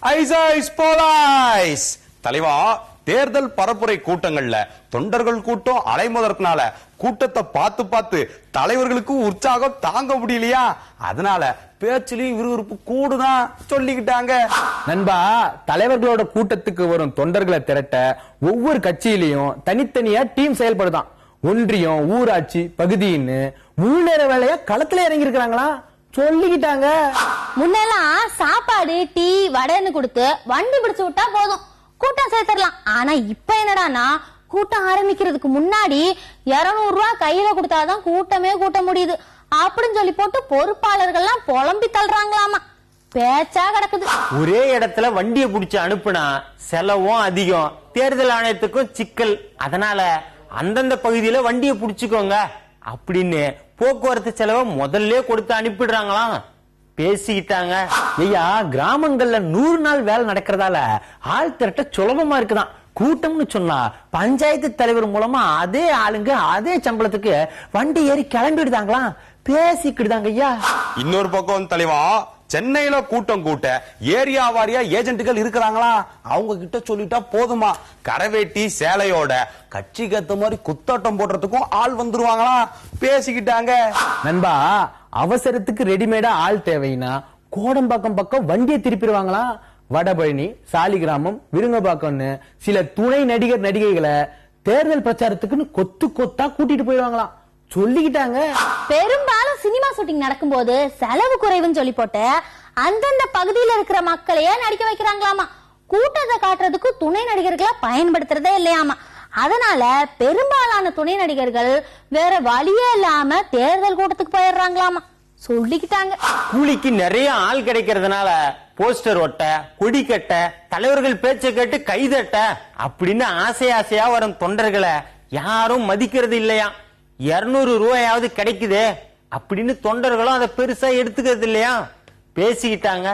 Ice தலைவா, தேர்தல் பரப்புரை கூட்டங்கள்ல தொண்டர்கள் கூட்டம் அலைமோதறதுனால கூட்டத்தை பார்த்து பார்த்து தலைவர்களுக்கு உற்சாகம் தாங்க முடியலையா, அதனால பேச்சிலையும் விறுவிறுப்பு கூடுதான் சொல்லிக்கிட்டாங்க. நண்பா, தலைவர்களோட கூட்டத்துக்கு வரும் தொண்டர்களை திரட்ட ஒவ்வொரு கட்சியிலையும் தனித்தனியா டீம் செயல்படுதான். ஒன்றியம், ஊராட்சி, பகுதின்னு முழு நேர வேலையா களத்துல இறங்கி இருக்கிறாங்களா சொல்லிக்கிட்டாங்க. முன்னெல்லாம் சாப்பாடு, டீ, வடைன்னு கொடுத்து வண்டி பிடிச்சு விட்டா போதும், கூட்டம் சேர்த்துடலாம். ஆனா இப்ப என்னடானா, கூட்டம் ஆரம்பிக்கிறதுக்கு முன்னாடி 200 ரூபாய் கையில கொடுத்தாதான் கூட்டமே கூட்ட முடியுது அப்படின்னு சொல்லி போட்டு பொறுப்பாளர்கள்லாம் புலம்பி தள்ளுறாங்களாமா. பேச்சா கிடக்குது. ஒரே இடத்துல வண்டியை புடிச்சு அனுப்புனா செலவும் அதிகம், தேர்தல் ஆணையத்துக்கும் சிக்கல். அதனால அந்தந்த பகுதியில வண்டியை புடிச்சுக்கோங்க அப்படின்னு போக்குவரத்து செலவை முதல்ல கொடுத்து அனுப்பிடுறாங்களாம். பேசிக்கிட்டாங்க. ஐயா, கிராமங்கள்ல 100 நாள் வேலை நடக்கிறதால ஆள் திரட்ட சுலபமா இருக்குதான். கூட்டம்னு சொன்னா பஞ்சாயத்து தலைவர் மூலமா அதே ஆளுங்க அதே சம்பளத்துக்கு வண்டி ஏறி கிளம்பிடுதாங்களாம், பேசிக்கிடுதாங்க. ஐயா, இன்னொரு பக்கம் தலைவா, சென்னையில கூட்டம் கூட்ட ஏரியா வாரியா ஏஜென்ட்டுகள் இருக்கிறாங்களா, அவங்க கிட்ட சொல்லிட்டா போதுமா, கரவேட்டி சேலையோட கட்சிக்கு ஏத்த மாதிரி குத்தாட்டம் போடுறதுக்கும் ஆள் வந்துருவாங்களா, பேசிக்கிட்டாங்க. நண்பா, அவசரத்துக்கு ரெடிமேடா ஆள் தேவைன்னா கோடம்பாக்கம் பக்கம் வண்டியை திருப்பிடுவாங்களா. வடபழனி, சாலிகிராமம், விருங்கபாக்கம்னு சில துணை நடிகர் நடிகைகளை தேர்தல் பிரச்சாரத்துக்குன்னு கொத்து கொத்தா கூட்டிட்டு போயிடுவாங்களாம் சொல்லிக்கிட்டாங்க. பெரும்பாலும் சினிமா ஷூட்டிங் நடக்கும்போது செலவு குறைவுன்னு சொல்லி போட்டு அந்தந்த பகுதியில இருக்கிற மக்களையே நடிக்க வைக்கிறாங்களாமா. கூட்டத்தை காட்டுறதுக்கு துணை நடிகர்களை பயன்படுத்துறதே இல்லையாமா. அதனால பெரும்பாலான துணை நடிகர்கள் வேற வழியே இல்லாம தேர்தல் கூட்டத்துக்கு போயிடுறாங்களாமா சொல்லிக்கிட்டாங்க. கூலிக்கு நிறைய ஆள் கிடைக்கிறதுனால போஸ்டர் ஒட்ட, கொடி கட்ட, தலைவர்கள் பேச்சை கேட்டு கைதட்ட அப்படின்னு ஆசை ஆசையா வரும் தொண்டர்களை யாரும் மதிக்கிறது இல்லையா. 200 ரூபாயாவது கிடைக்குதே அப்படின்னு தொண்டர்களும் அதை பெருசா எடுத்துக்கிறது இல்லையா, பேசிக்கிட்டாங்க.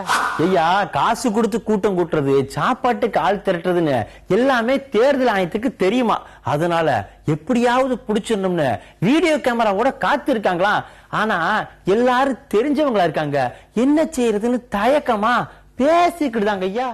ஐயா, காசு கொடுத்து கூட்டம் கூட்டுறது, சாப்பாட்டுக்கு ஆள் திரட்டுறதுன்னு எல்லாமே தேர்தல் ஆணையத்துக்கு தெரியுமா. அதனால எப்படியாவது புடிச்சிடணும்னு வீடியோ கேமரா கூட காத்து இருக்காங்களா. ஆனா எல்லாரும் தெரிஞ்சவங்களா இருக்காங்க, என்ன செய்யறதுன்னு தயக்கமா பேசிக்கிட்டுதாங்க. ஐயா.